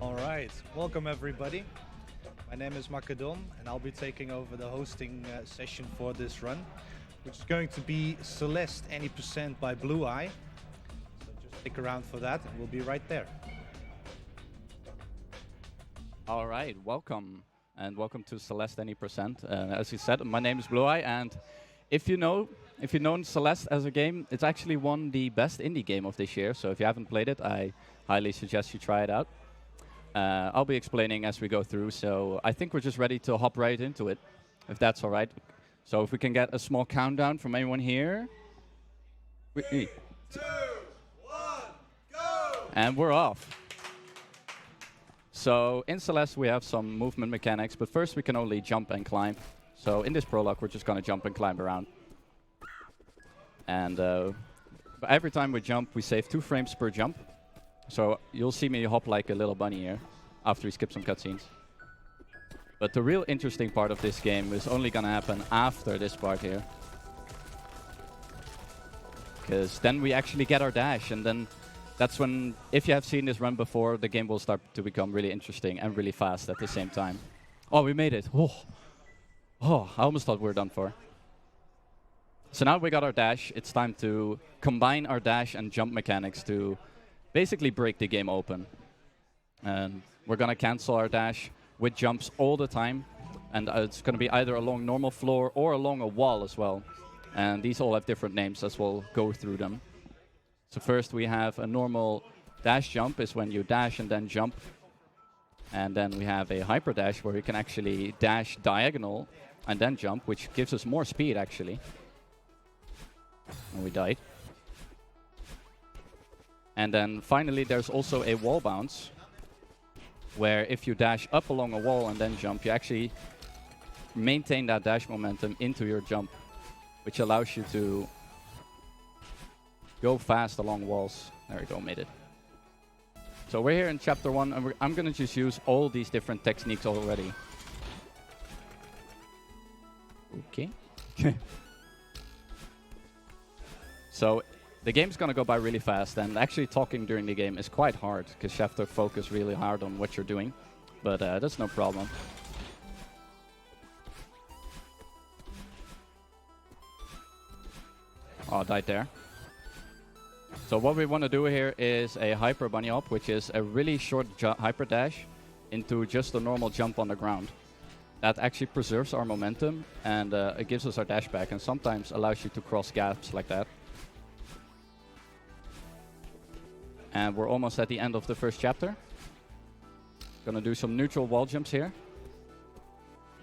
All right, welcome everybody. My name is Macedon and I'll be taking over the hosting session for this run, which is going to be Celeste any percent by Blueye. So just stick around for that and we'll be right there. All right, welcome to Celeste any percent. As you said, my name is Blueye, and if you've known Celeste as a game, it's actually won the best indie game of this year. So if you haven't played it, I highly suggest you try it out. I'll be explaining as we go through, so I think we're just ready to hop right into it, if that's all right. So if we can get a small countdown from anyone here. 3, 2, 1, go! And we're off. So in Celeste we have some movement mechanics, but first we can only jump and climb. So in this prologue we're just going to jump and climb around. And every time we jump we save 2 frames per jump. So you'll see me hop like a little bunny here after we skip some cutscenes. But the real interesting part of this game is only going to happen after this part here. Because then we actually get our dash, and then that's when, if you have seen this run before, the game will start to become really interesting and really fast at the same time. Oh, we made it. Oh, I almost thought we were done for. So now we got our dash. It's time to combine our dash and jump mechanics to basically break the game open. And we're going to cancel our dash with jumps all the time. And it's going to be either along normal floor or along a wall as well. And these all have different names as we'll go through them. So first we have a normal dash jump, is when you dash and then jump. And then we have a hyper dash where you can actually dash diagonal and then jump, which gives us more speed actually. And we died. And then finally there's also a wall bounce, where if you dash up along a wall and then jump, you actually maintain that dash momentum into your jump, which allows you to go fast along walls. There we go, made it. So we're here in chapter 1, and I'm going to just use all these different techniques already. Okay. So the game's going to go by really fast, and actually talking during the game is quite hard, because you have to focus really hard on what you're doing. But that's no problem. Oh, I died there. So what we want to do here is a hyper bunny hop, which is a really short hyper dash into just a normal jump on the ground. That actually preserves our momentum, and it gives us our dash back, and sometimes allows you to cross gaps like that. And we're almost at the end of the first chapter. Gonna do some neutral wall jumps here.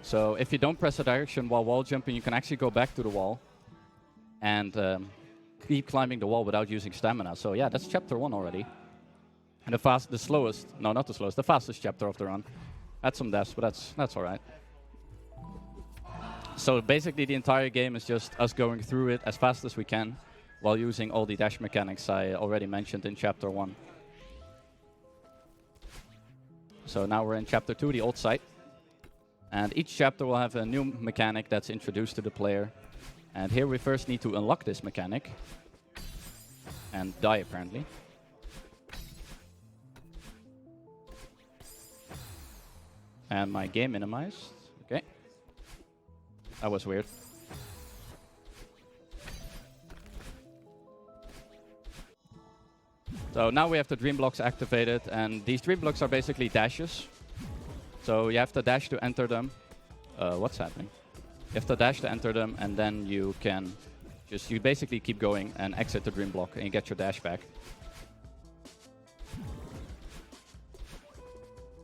So if you don't press a direction while wall jumping, you can actually go back to the wall and keep climbing the wall without using stamina. So yeah, that's chapter 1 already. And the fastest chapter of the run. Had some deaths, but that's all right. So basically the entire game is just us going through it as fast as we can, while using all the dash mechanics I already mentioned in chapter 1. So now we're in chapter 2, the old site. And each chapter will have a new mechanic that's introduced to the player. And here we first need to unlock this mechanic. And die, apparently. And my game minimized. Okay. That was weird. So now we have the dream blocks activated, and these dream blocks are basically dashes. So you have to dash to enter them. What's happening? You have to dash to enter them, and then you can you basically keep going and exit the dream block, and you get your dash back.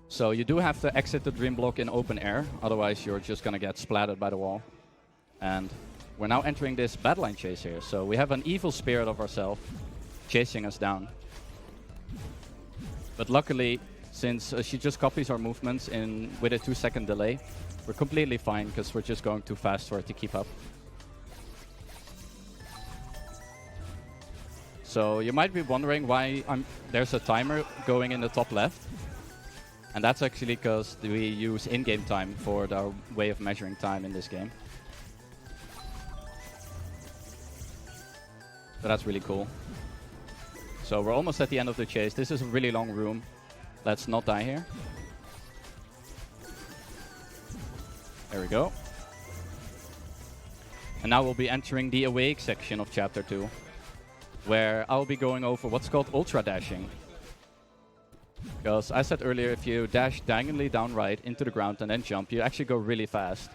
So you do have to exit the dream block in open air, otherwise you're just gonna get splattered by the wall. And we're now entering this battle line chase here. So we have an evil spirit of ourselves chasing us down. But luckily, since she just copies our movements with a 2-second delay, we're completely fine, because we're just going too fast for it to keep up. So you might be wondering why there's a timer going in the top left. And that's actually because we use in-game time for our way of measuring time in this game. So that's really cool. So we're almost at the end of the chase. This is a really long room. Let's not die here. There we go. And now we'll be entering the awake section of Chapter 2, where I'll be going over what's called ultra dashing. Because I said earlier, if you dash diagonally down right into the ground and then jump, you actually go really fast.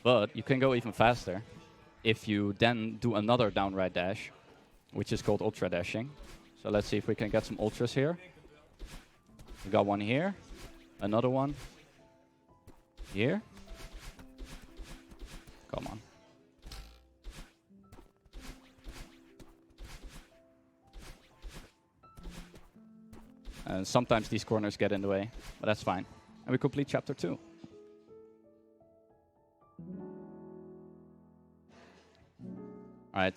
But you can go even faster if you then do another down right dash, which is called ultra dashing. So let's see if we can get some ultras here. We got one here, another one here. Come on. And sometimes these corners get in the way, but that's fine. And we complete Chapter 2. Alright,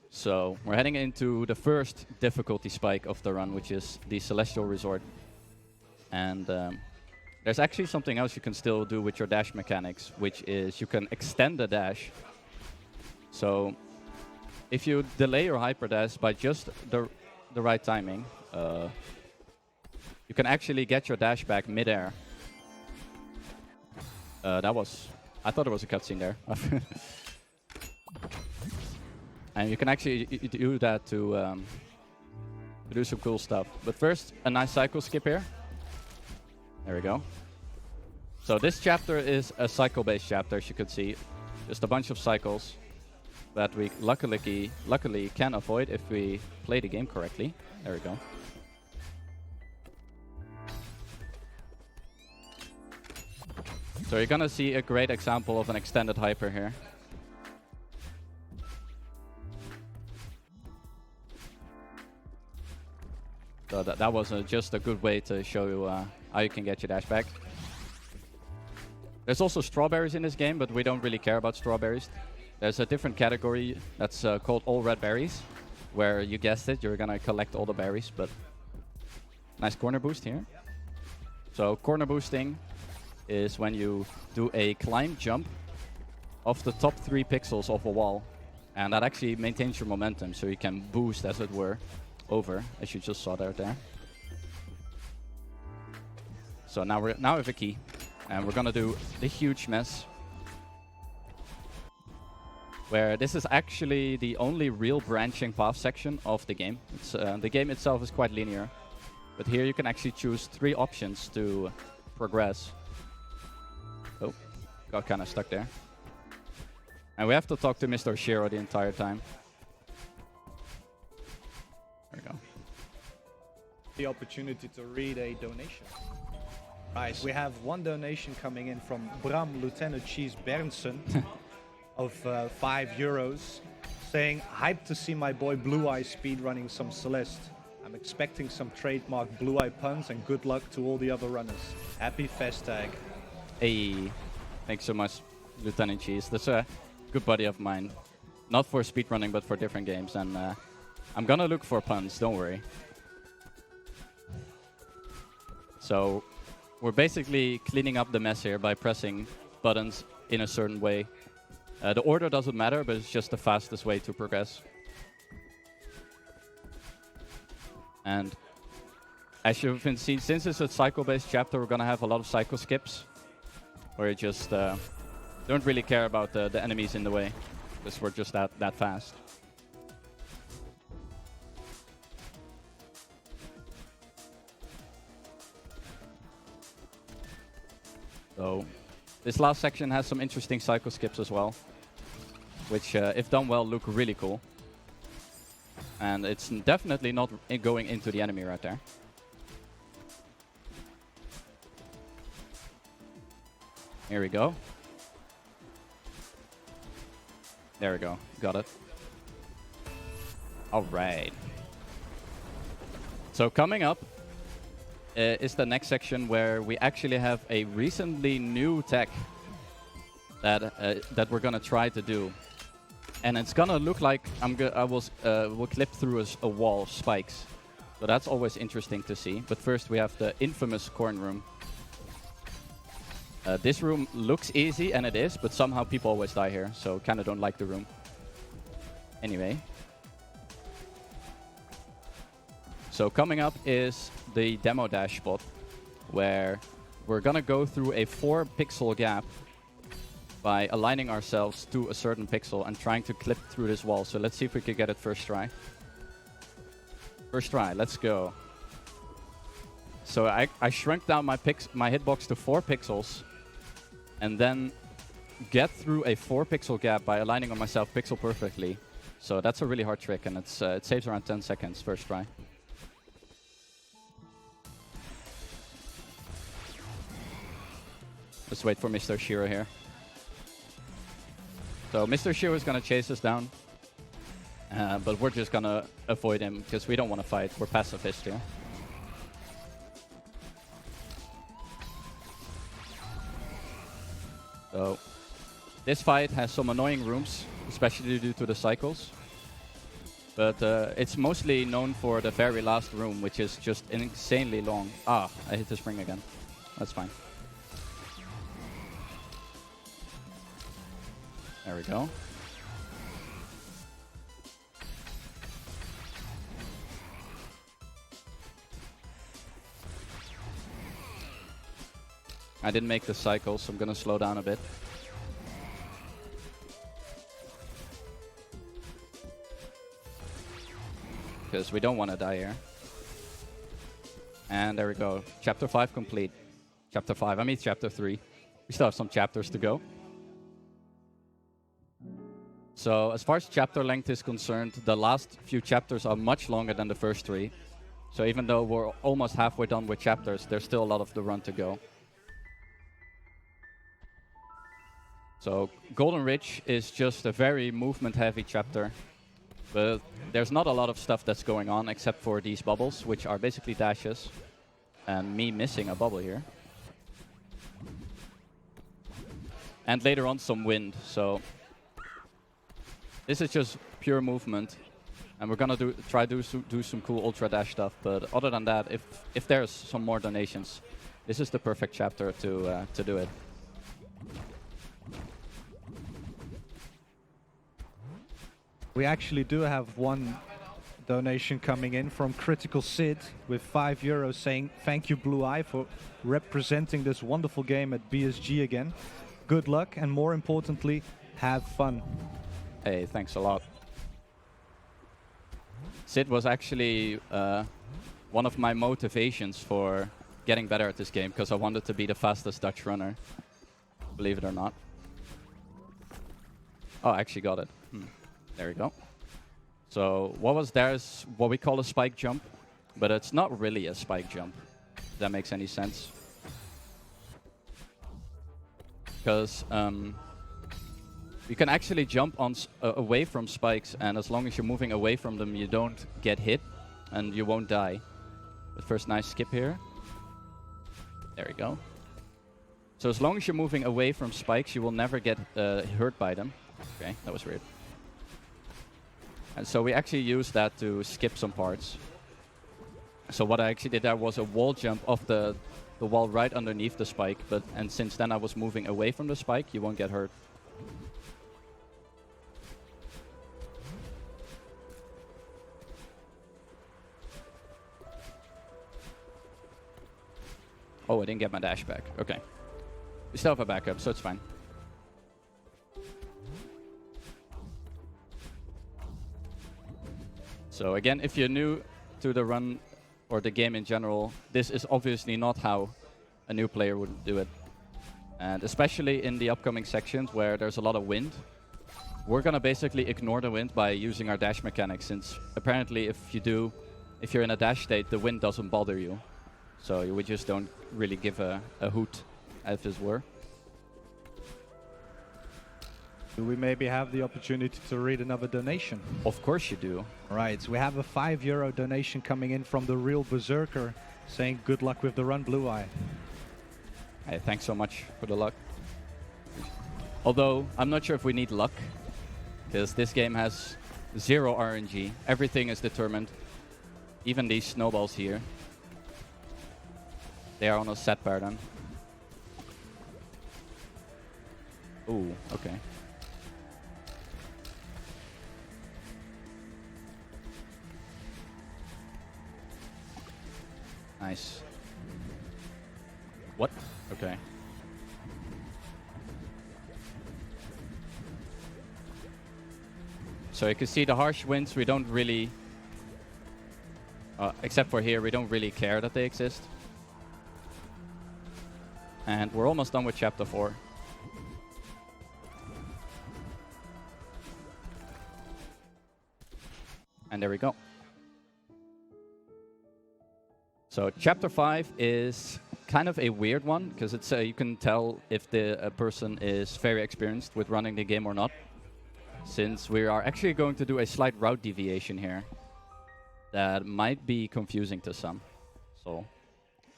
so we're heading into the first difficulty spike of the run, which is the Celestial Resort. And there's actually something else you can still do with your dash mechanics, which is you can extend the dash. So if you delay your hyper dash by just the right timing, you can actually get your dash back mid-air. I thought there was a cutscene there. And you can actually do that to do some cool stuff. But first, a nice cycle skip here. There we go. So this chapter is a cycle-based chapter, as you can see. Just a bunch of cycles that we luckily can avoid if we play the game correctly. There we go. So you're gonna see a great example of an extended hyper here. So that was just a good way to show you how you can get your dash back. There's also strawberries in this game, but we don't really care about strawberries. There's a different category that's called all red berries, where you guessed it, you're gonna collect all the berries, but nice corner boost here. So corner boosting is when you do a climb jump off the top 3 pixels of a wall, and that actually maintains your momentum, so you can boost, as it were, over, as you just saw there. So now we have a key, and we're gonna do the huge mess, where this is actually the only real branching path section of the game. The game itself is quite linear, but here you can actually choose 3 options to progress. Oh, got kind of stuck there. And we have to talk to Mr. Shiro the entire time. There we go. The opportunity to read a donation. Right, we have one donation coming in from Bram Lieutenant Cheese Berndsen of €5, saying, hyped to see my boy Blueye speedrunning some Celeste. I'm expecting some trademark Blueye puns and good luck to all the other runners. Happy Festag. Hey, thanks so much, Lieutenant Cheese. That's a good buddy of mine. Not for speedrunning, but for different games. And I'm gonna look for puns, don't worry. So we're basically cleaning up the mess here by pressing buttons in a certain way. The order doesn't matter, but it's just the fastest way to progress. And as you've been seen, since it's a cycle-based chapter, we're gonna have a lot of cycle skips, where you just don't really care about the enemies in the way, because we're just that fast. So this last section has some interesting cycle skips as well, which, if done well, look really cool. And it's definitely not going into the enemy right there. Here we go. There we go. Got it. All right. So coming up is the next section where we actually have a recently new tech that we're gonna try to do, and it's gonna look like we'll clip through a wall of spikes. So that's always interesting to see. But first we have the infamous corn room. This room looks easy, and it is, but somehow people always die here, so kind of don't like the room. Anyway. So coming up is the demo dash spot, where we're gonna go through a 4-pixel gap by aligning ourselves to a certain pixel and trying to clip through this wall. So let's see if we can get it first try. First try, let's go. So I shrunk down my hitbox to 4 pixels and then get through a 4-pixel gap by aligning on myself pixel perfectly. So that's a really hard trick, and it saves around 10 seconds first try. Let's wait for Mr. Shiro here. So Mr. Shiro is going to chase us down, but we're just going to avoid him because we don't want to fight. We're pacifist here. So this fight has some annoying rooms, especially due to the cycles. But it's mostly known for the very last room, which is just insanely long. Ah, I hit the spring again. That's fine. There we go. I didn't make the cycle, so I'm gonna slow down a bit. Because we don't want to die here. And there we go. Chapter 5 complete. Chapter 5, I mean chapter 3. We still have some chapters to go. So as far as chapter length is concerned, the last few chapters are much longer than the first 3. So even though we're almost halfway done with chapters, there's still a lot of the run to go. So Golden Ridge is just a very movement-heavy chapter. But there's not a lot of stuff that's going on except for these bubbles, which are basically dashes. And me missing a bubble here. And later on some wind, so this is just pure movement. And we're gonna try to do some cool ultra dash stuff, but other than that, if there's some more donations, this is the perfect chapter to do it. We actually do have one donation coming in from Critical Sid with €5 saying, "Thank you Blueye for representing this wonderful game at BSG again. Good luck and more importantly, have fun." Hey, thanks a lot. Sid was actually one of my motivations for getting better at this game, because I wanted to be the fastest Dutch runner, believe it or not. Oh, I actually got it. There we go. So what was there is what we call a spike jump, but it's not really a spike jump, if that makes any sense. Because you can actually jump on away from spikes, and as long as you're moving away from them, you don't get hit, and you won't die. But first, nice skip here. There we go. So as long as you're moving away from spikes, you will never get hurt by them. Okay, that was weird. And so we actually used that to skip some parts. So what I actually did there was a wall jump off the wall right underneath the spike, and since then I was moving away from the spike, you won't get hurt. Oh, I didn't get my dash back. Okay. We still have a backup, so it's fine. So again, if you're new to the run or the game in general, this is obviously not how a new player would do it. And especially in the upcoming sections where there's a lot of wind, we're gonna basically ignore the wind by using our dash mechanics, since apparently if you're in a dash state, the wind doesn't bother you. So we just don't really give a hoot, as this were. Do we maybe have the opportunity to read another donation? Of course you do. Right, we have a €5 donation coming in from the Real Berserker saying good luck with the run, Blueye. Hey, thanks so much for the luck. Although, I'm not sure if we need luck, because this game has 0 RNG. Everything is determined. Even these snowballs here. They are on a set pattern. Ooh, okay. Nice. What? Okay. So you can see the harsh winds, we don't really, except for here, we don't really care that they exist. And we're almost done with chapter 4. And there we go. So chapter 5 is kind of a weird one, because it's you can tell if the person is very experienced with running the game or not. Since we are actually going to do a slight route deviation here that might be confusing to some. So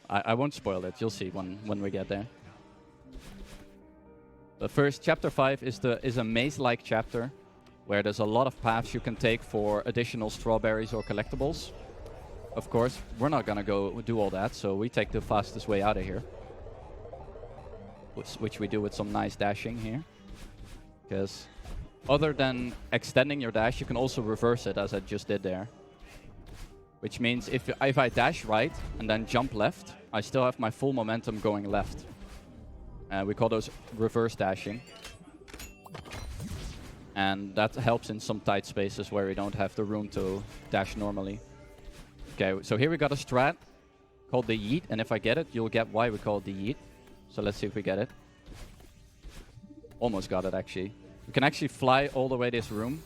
I won't spoil it, you'll see when we get there. But first, chapter 5 is a maze-like chapter where there's a lot of paths you can take for additional strawberries or collectibles. Of course, we're not gonna go do all that, so we take the fastest way out of here. Which we do with some nice dashing here. Because other than extending your dash, you can also reverse it, as I just did there. Which means if I dash right and then jump left, I still have my full momentum going left. We call those reverse dashing. And that helps in some tight spaces where we don't have the room to dash normally. Okay, so here we got a strat called the yeet, and if I get it, you'll get why we call it the yeet. So let's see if we get it. Almost got it, actually. You can actually fly all the way this room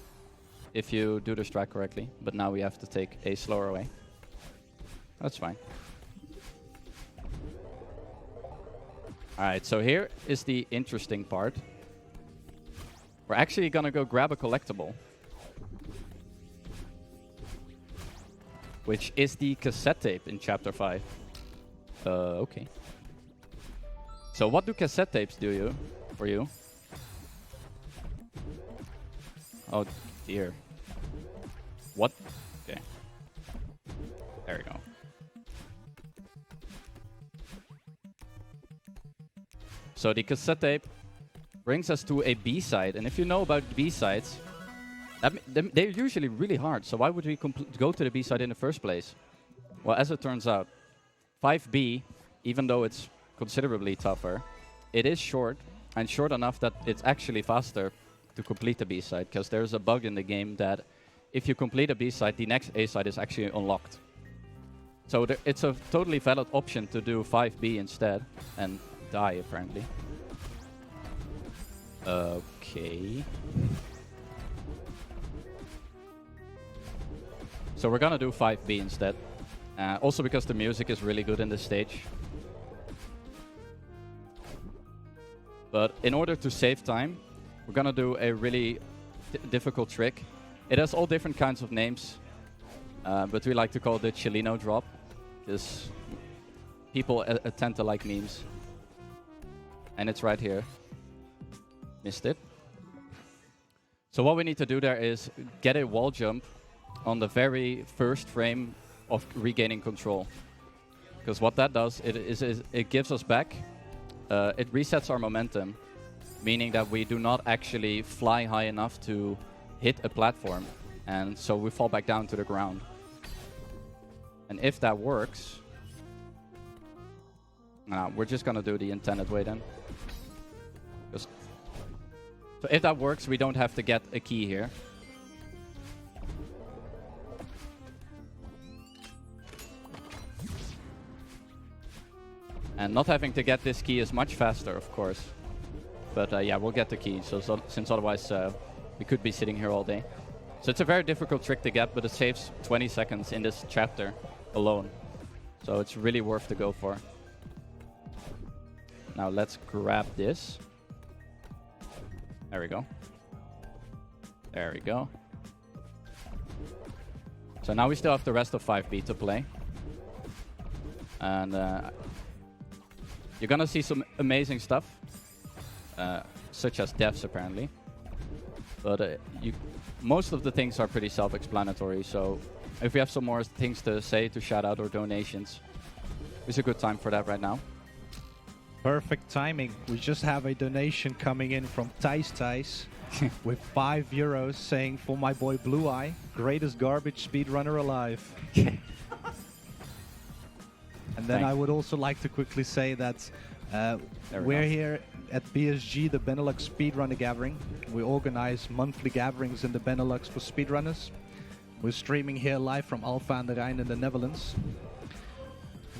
if you do the strat correctly, but now we have to take a slower way. That's fine. Alright, so here is the interesting part. We're actually gonna go grab a collectible, which is the cassette tape in chapter 5. Okay. So what do cassette tapes do for you? Oh dear. What? Okay. There we go. So the cassette tape brings us to a B-side, and if you know about B-sides, they're usually really hard, so why would we go to the B-side in the first place? Well, as it turns out, 5B, even though it's considerably tougher, it is short, and short enough that it's actually faster to complete the B-side, because there's a bug in the game that if you complete a B-side, the next A-side is actually unlocked. So it's a totally valid option to do 5B instead, and die, apparently. Okay. So we're gonna do 5B instead. Also because the music is really good in this stage. But in order to save time, we're gonna do a really difficult trick. It has all different kinds of names, but we like to call it the Chileno drop, because people tend to like memes. And it's right here. Missed it. So what we need to do there is get a wall jump on the very first frame of regaining control. Because what that does, it gives us back, it resets our momentum, meaning that we do not actually fly high enough to hit a platform, and so we fall back down to the ground. And if that works, we're just gonna do the intended way then. So if that works, we don't have to get a key here. And not having to get this key is much faster, of course. But yeah, we'll get the key, since otherwise we could be sitting here all day. So it's a very difficult trick to get, but it saves 20 seconds in this chapter alone. So it's really worth to go for. Now let's grab this. There we go. There we go. So now we still have the rest of 5B to play. And you're gonna see some amazing stuff, such as deaths apparently. But most of the things are pretty self-explanatory, so if we have some more things to say, to shout out, or donations, it's a good time for that right now. Perfect timing. We just have a donation coming in from Thijs with €5 saying, for my boy Blueye, greatest garbage speedrunner alive. And And then Thanks. I would also like to quickly say that we we're go. here at BSG, the Benelux Speedrunner Gathering. We organize monthly gatherings in the Benelux for speedrunners. We're streaming here live from Alphen aan den Rijn in the Netherlands.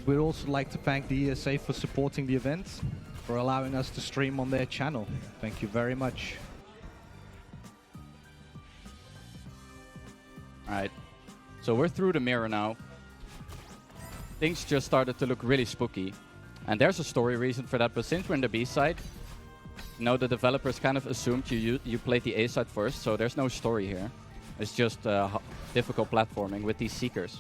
We'd also like to thank the ESA for supporting the event, for allowing us to stream on their channel. Thank you very much. Alright, so we're through the mirror now. Things just started to look really spooky. And there's a story reason for that, but since we're in the B side, you know, the developers kind of assumed you played the A side first, so there's no story here. It's just difficult platforming with these Seekers.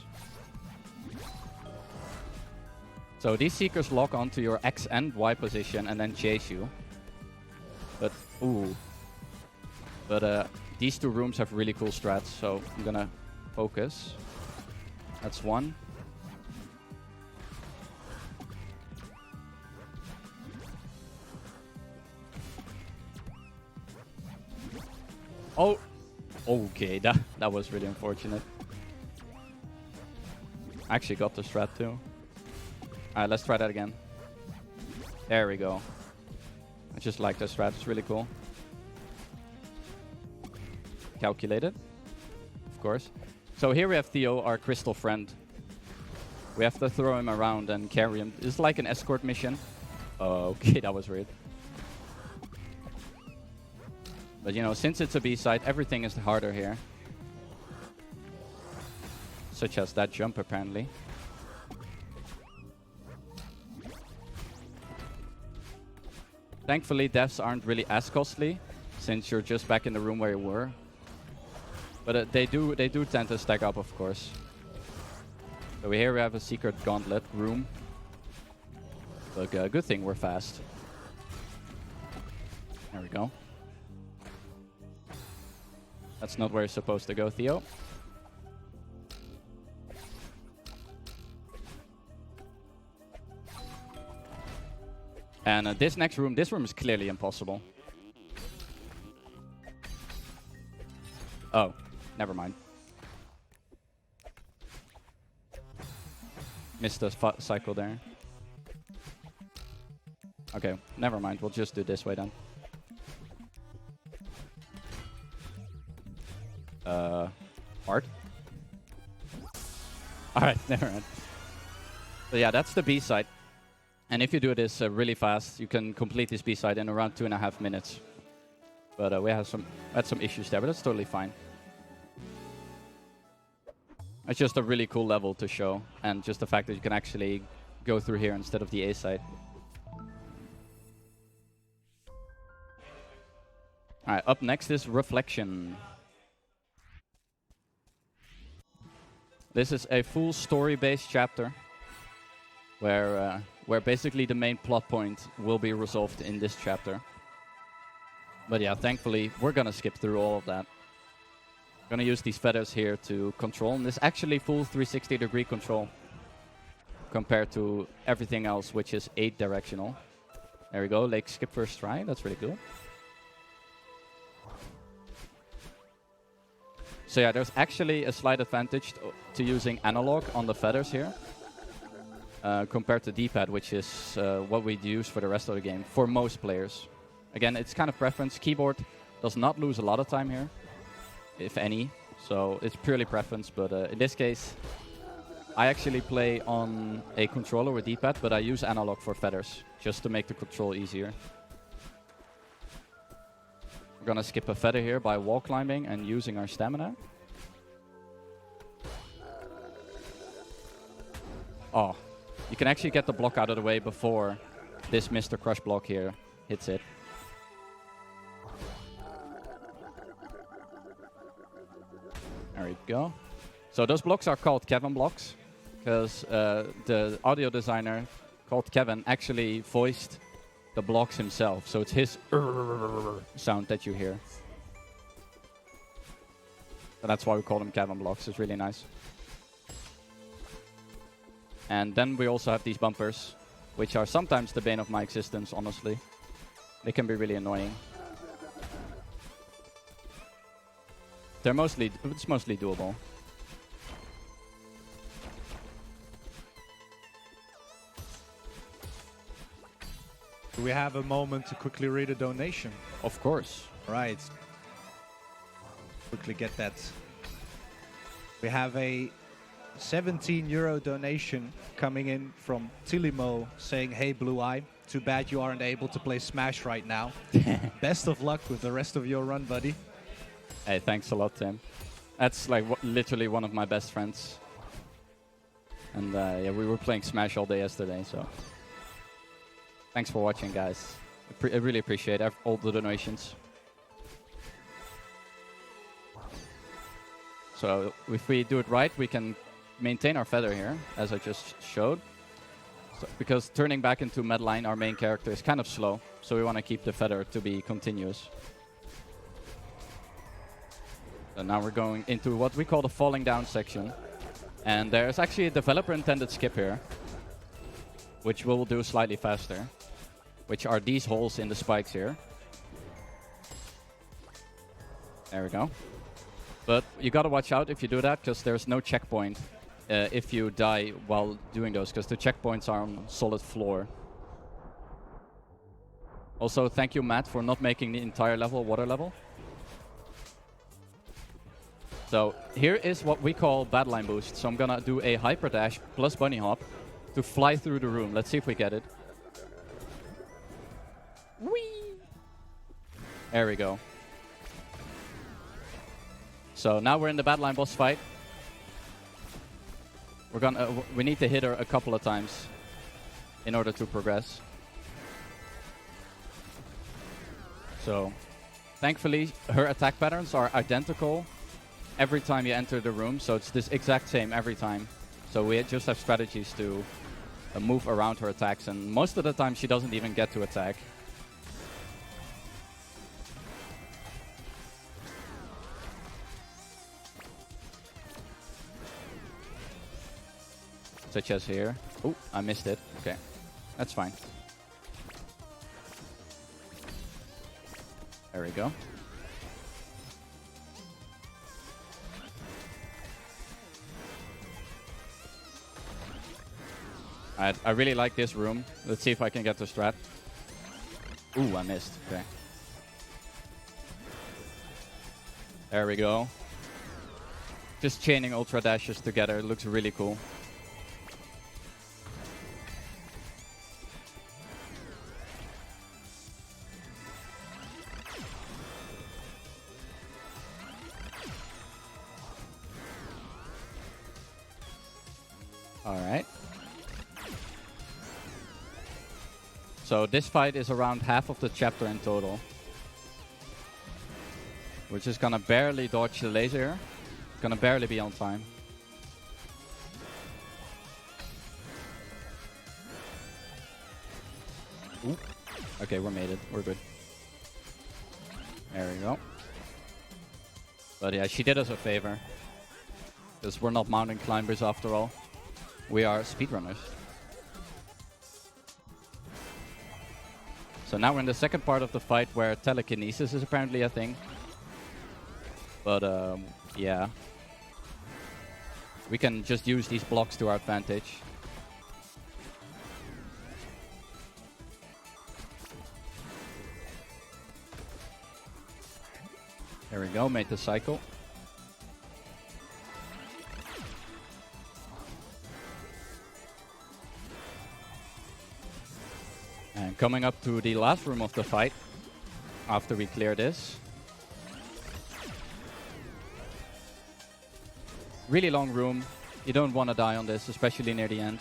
So these Seekers lock onto your X and Y position and then chase you. But, ooh. But these two rooms have really cool strats, so I'm gonna focus. That's one. Oh, okay, that was really unfortunate. I actually got the strat too. Alright, let's try that again. There we go. I just like the strat, it's really cool. Calculated, of course. So here we have Theo, our crystal friend. We have to throw him around and carry him. It's like an escort mission. Oh, okay, that was weird. But you know, since it's a B-side, everything is harder here. Such as that jump, apparently. Thankfully, deaths aren't really as costly, since you're just back in the room where you were. But they do tend to stack up, of course. So here we have a secret gauntlet room. But good thing we're fast. There we go. That's not where you're supposed to go, Theo. And this next room, this room is clearly impossible. Oh, never mind. Missed a cycle there. Okay, never mind. We'll just do this way then. Art? Alright, never mind. So yeah, that's the B-side. And if you do this really fast, you can complete this B-side in around 2.5 minutes. But we had some issues there, but that's totally fine. It's just a really cool level to show, and just the fact that you can actually go through here instead of the A side. Alright, up next is Reflection. This is a full story-based chapter where basically the main plot point will be resolved in this chapter. But yeah, thankfully, we're gonna skip through all of that. Gonna use these feathers here to control, and this actually full 360-degree control compared to everything else, which is 8 directional. There we go, Lake skip first try, that's really cool. So yeah, there's actually a slight advantage to using analog on the feathers here compared to D-pad, which is what we'd use for the rest of the game for most players. Again, it's kind of preference. Keyboard does not lose a lot of time here, if any, so it's purely preference. But in this case, I actually play on a controller with D-pad, but I use analog for feathers just to make the control easier. We're gonna skip a feather here by wall climbing and using our stamina. Oh, you can actually get the block out of the way before this Mr. Crush block here hits it. There we go. So those blocks are called Kevin blocks, because the audio designer called Kevin actually voiced the blocks himself, so it's his sound that you hear. So that's why we call them Kevin blocks. It's really nice. And then we also have these bumpers, which are sometimes the bane of my existence, honestly. They can be really annoying. It's mostly doable. Do we have a moment to quickly read a donation? Of course. Right. Quickly get that. We have a 17 euro donation coming in from Tilimo saying, "Hey Blueye, too bad you aren't able to play Smash right now. Best of luck with the rest of your run, buddy." Hey, thanks a lot, Tim. That's like literally one of my best friends. And yeah, we were playing Smash all day yesterday, so thanks for watching, guys. I really appreciate all the donations. So if we do it right, we can maintain our feather here, as I just showed. So, because turning back into Madeline, our main character, is kind of slow, so we want to keep the feather to be continuous. So now we're going into what we call the falling down section. And there's actually a developer-intended skip here, which we'll do slightly faster, which are these holes in the spikes here. There we go. But you gotta watch out if you do that, because there's no checkpoint if you die while doing those, because the checkpoints are on solid floor. Also, thank you, Matt, for not making the entire level water level. So here is what we call Badline Boost. So I'm gonna do a Hyper Dash plus Bunny Hop to fly through the room. Let's see if we get it. Whee! There we go. So now we're in the Badline boss fight. We're gonna we need to hit her a couple of times in order to progress. So thankfully her attack patterns are identical every time you enter the room, so it's this exact same every time. So we just have strategies to move around her attacks, and most of the time she doesn't even get to attack. Such as here. Oh, I missed it. Okay, that's fine. There we go. Alright, I really like this room. Let's see if I can get the strat. Ooh, I missed. Okay. There we go. Just chaining ultra dashes together looks really cool. Alright. So this fight is around half of the chapter in total. We're just gonna barely dodge the laser here. Gonna barely be on time. Ooh. Okay, we're made it. We're good. There we go. But yeah, she did us a favor. Because we're not mountain climbers after all. We are speedrunners. So now we're in the second part of the fight where telekinesis is apparently a thing. But yeah. We can just use these blocks to our advantage. There we go, made the cycle. And coming up to the last room of the fight, after we clear this. Really long room. You don't want to die on this, especially near the end.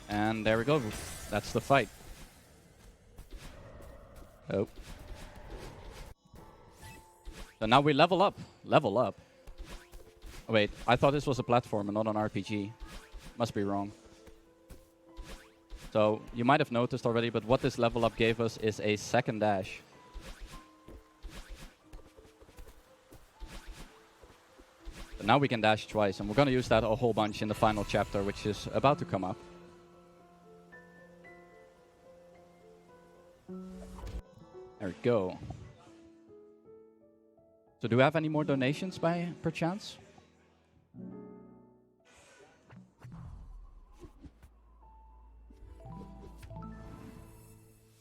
And there we go. That's the fight. Oh. So now we level up. Level up. Oh, wait, I thought this was a platform and not an RPG. Must be wrong. So you might have noticed already, but what this level up gave us is a second dash. But now we can dash twice, and we're going to use that a whole bunch in the final chapter, which is about to come up. There we go. So do we have any more donations by perchance?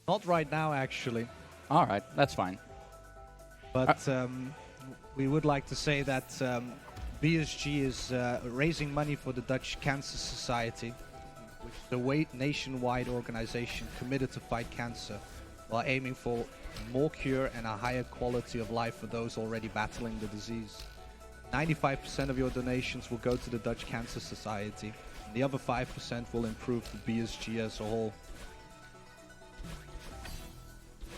Not right now, actually. All right, that's fine. But we would like to say that BSG is raising money for the Dutch Cancer Society, which is a nationwide organization committed to fight cancer while aiming for more cure and a higher quality of life for those already battling the disease. 95% of your donations will go to the Dutch Cancer Society, and the other 5% will improve the BSG as a whole.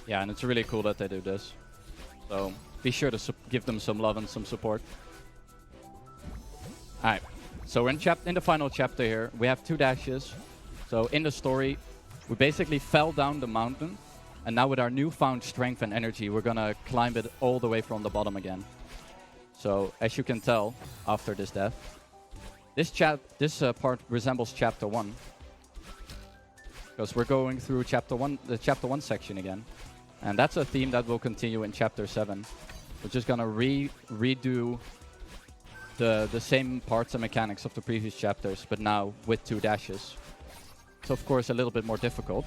Yeah, and it's really cool that they do this. So be sure to give them some love and some support. Alright, so we're in the final chapter here. We have 2 dashes. So in the story, we basically fell down the mountain. And now with our newfound strength and energy, we're gonna climb it all the way from the bottom again. So as you can tell, after this death, this part resembles chapter 1. Because we're going through the chapter 1 section again. And that's a theme that will continue in chapter 7. We're just gonna redo the same parts and mechanics of the previous chapters, but now with 2 dashes. It's of course a little bit more difficult.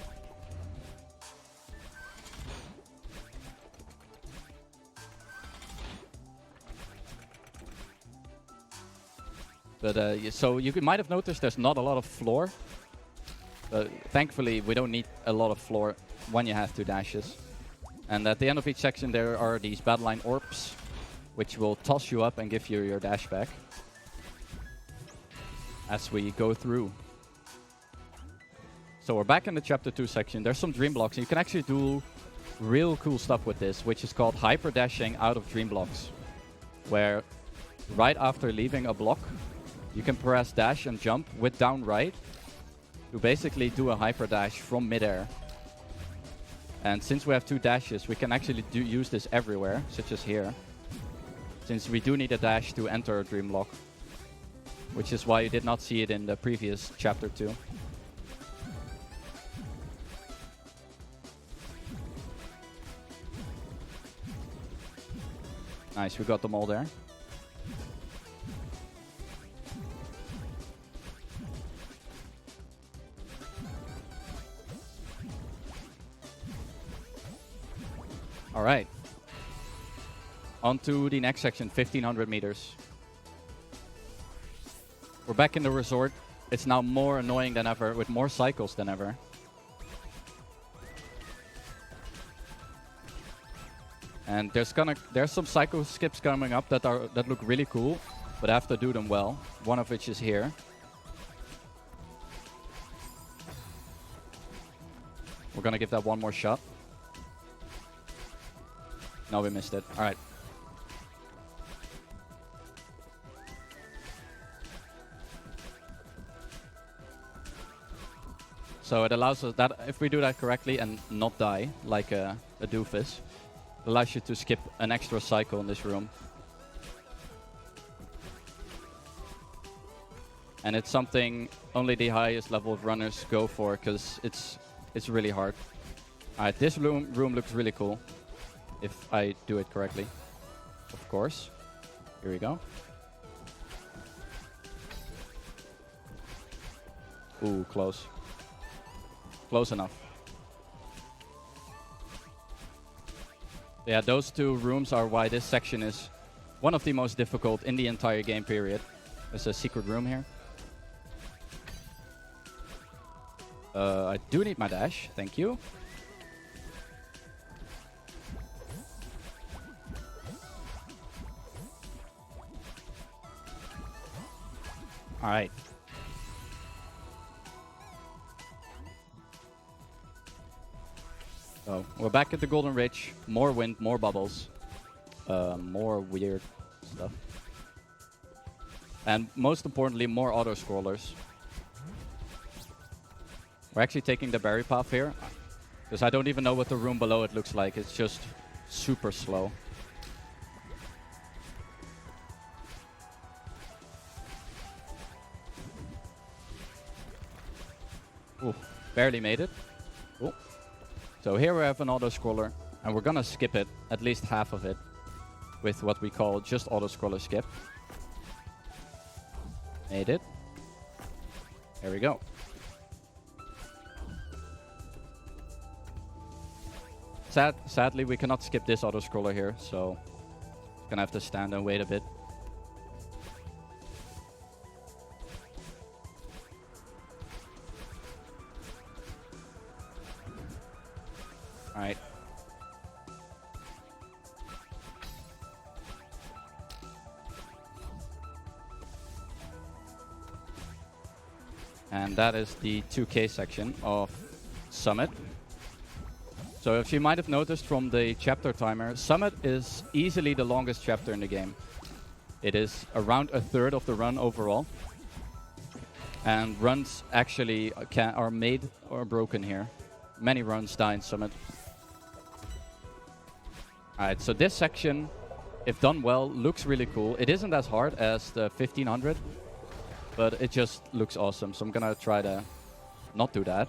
But so you might have noticed there's not a lot of floor. But thankfully, we don't need a lot of floor when you have 2 dashes. And at the end of each section, there are these battle line orbs, which will toss you up and give you your dash back as we go through. So we're back in the chapter 2 section. There's some dream blocks, and you can actually do real cool stuff with this, which is called hyper dashing out of dream blocks, where right after leaving a block, you can press dash and jump with down right to basically do a hyper dash from midair. And since we have 2 dashes, we can actually use this everywhere, such as here, since we do need a dash to enter a dream block, which is why you did not see it in the previous chapter 2. Nice, we got them all there. All right. On to the next section, 1500 meters. We're back in the resort. It's now more annoying than ever, with more cycles than ever. And there's some cycle skips coming up that look really cool, but I have to do them well. One of which is here. We're gonna give that one more shot. No, we missed it. All right. So it allows us that if we do that correctly and not die like a doofus, it allows you to skip an extra cycle in this room. And it's something only the highest level of runners go for, because it's really hard. All right, this room looks really cool. If I do it correctly, of course. Here we go. Ooh, close. Close enough. Yeah, those 2 rooms are why this section is one of the most difficult in the entire game period. There's a secret room here. I do need my dash, thank you. All right. So we're back at the Golden Ridge. More wind, more bubbles, more weird stuff, and most importantly, more auto scrollers. We're actually taking the berry path here, because I don't even know what the room below it looks like. It's just super slow. Ooh, barely made it. Cool. So here we have an auto-scroller, and we're gonna skip it, at least half of it, with what we call just auto-scroller skip. Made it. There we go. Sadly, we cannot skip this auto-scroller here, so gonna have to stand and wait a bit. Alright. And that is the 2K section of Summit. So if you might have noticed from the chapter timer, Summit is easily the longest chapter in the game. It is around a third of the run overall. And runs actually are made or broken here. Many runs die in Summit. Alright, so this section, if done well, looks really cool. It isn't as hard as the 1500, but it just looks awesome. So I'm gonna try to not do that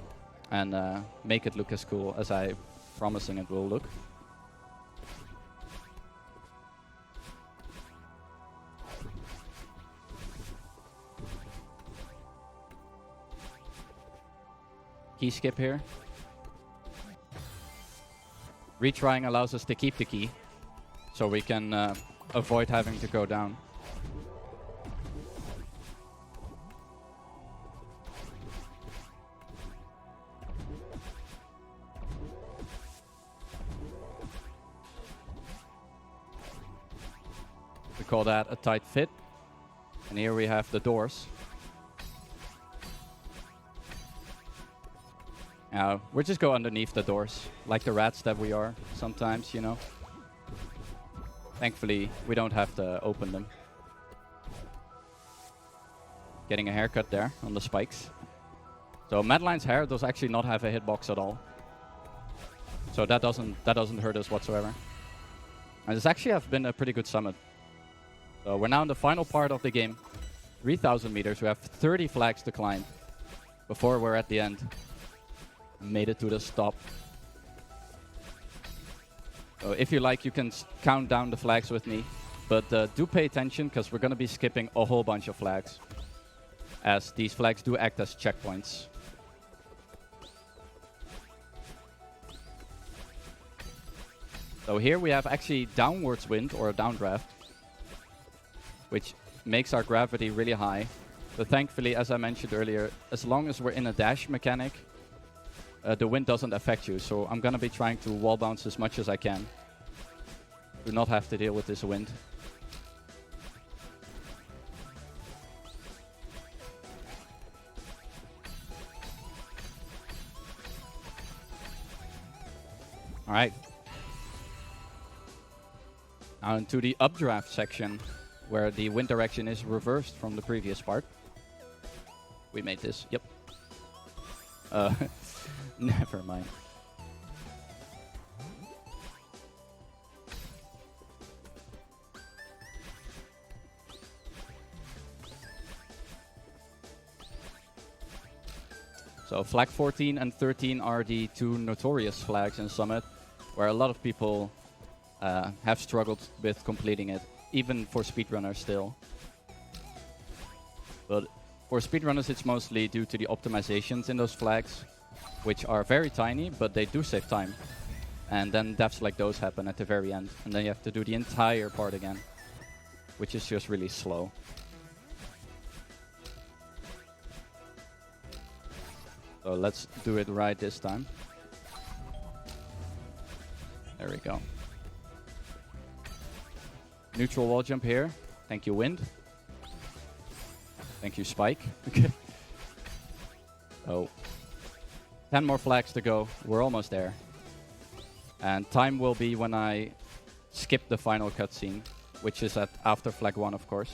and make it look as cool as I'm promising it will look. Key skip here. Retrying allows us to keep the key, so we can avoid having to go down. We call that a tight fit. And here we have the doors. Now, we'll just go underneath the doors, like the rats that we are sometimes, you know. Thankfully, we don't have to open them. Getting a haircut there on the spikes. So Madeline's hair does actually not have a hitbox at all. So that doesn't hurt us whatsoever. And this actually has been a pretty good summit. So we're now in the final part of the game. 3,000 meters. We have 30 flags to climb before we're at the end. Made it to the stop. So if you like, you can count down the flags with me. But do pay attention, because we're going to be skipping a whole bunch of flags, as these flags do act as checkpoints. So here we have actually downwards wind, or a downdraft, which makes our gravity really high. But thankfully, as I mentioned earlier, as long as we're in a dash mechanic, the wind doesn't affect you. So I'm going to be trying to wall bounce as much as I can. Do not have to deal with this wind. All right. Now into the updraft section, where the wind direction is reversed from the previous part. We made this. Yep. Never mind. So flag 14 and 13 are the two notorious flags in Summit, where a lot of people have struggled with completing it, even for speedrunners still. But for speedrunners, it's mostly due to the optimizations in those flags, which are very tiny, but they do save time. And then deaths like those happen at the very end. And then you have to do the entire part again, which is just really slow. So let's do it right this time. There we go. Neutral wall jump here. Thank you, wind. Thank you, spike. Okay. Oh. 10 more flags to go. We're almost there. And time will be when I skip the final cutscene, which is at after flag 1, of course.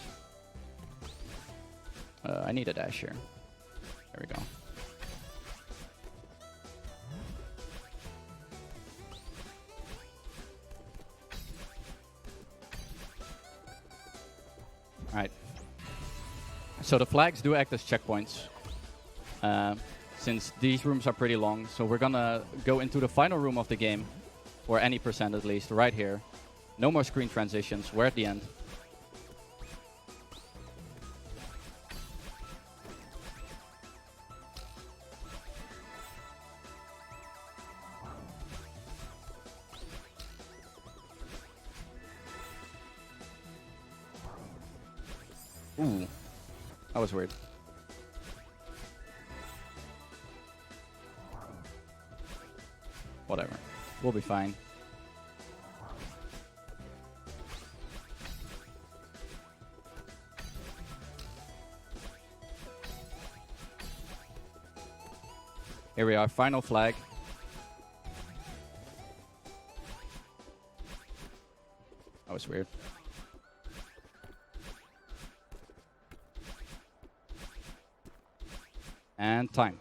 I need a dash here. There we go. Alright. So the flags do act as checkpoints. Since these rooms are pretty long, so we're gonna go into the final room of the game, or any percent at least, right here. No more screen transitions, we're at the end. Ooh, that was weird. Whatever, we'll be fine. Here we are, final flag. That was weird. And time.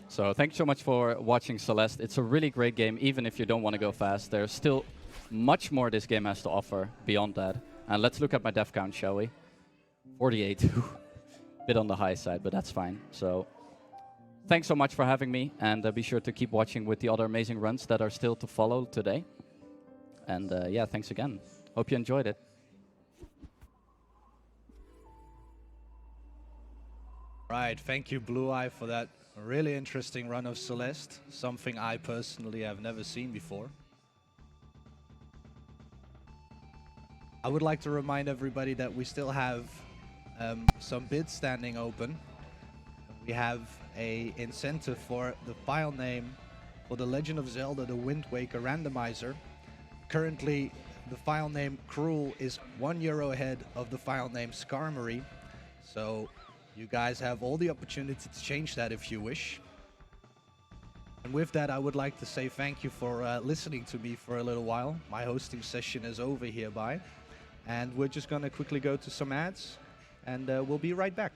So thank you so much for watching Celeste. It's a really great game, even if you don't want to go fast. There's still much more this game has to offer beyond that. And let's look at my death count, shall we? 48. Bit on the high side, but that's fine. So thanks so much for having me, and be sure to keep watching with the other amazing runs that are still to follow today. And yeah, thanks again. Hope you enjoyed it. Right, thank you Blueye for that really interesting run of Celeste, something I personally have never seen before. I would like to remind everybody that we still have some bids standing open. We have a incentive for the file name for the Legend of Zelda The Wind Waker randomizer. Currently, the file name Cruel is €1 ahead of the file name Skarmory. So you guys have all the opportunity to change that if you wish. And with that, I would like to say thank you for listening to me for a little while. My hosting session is over hereby. And we're just going to quickly go to some ads, and we'll be right back.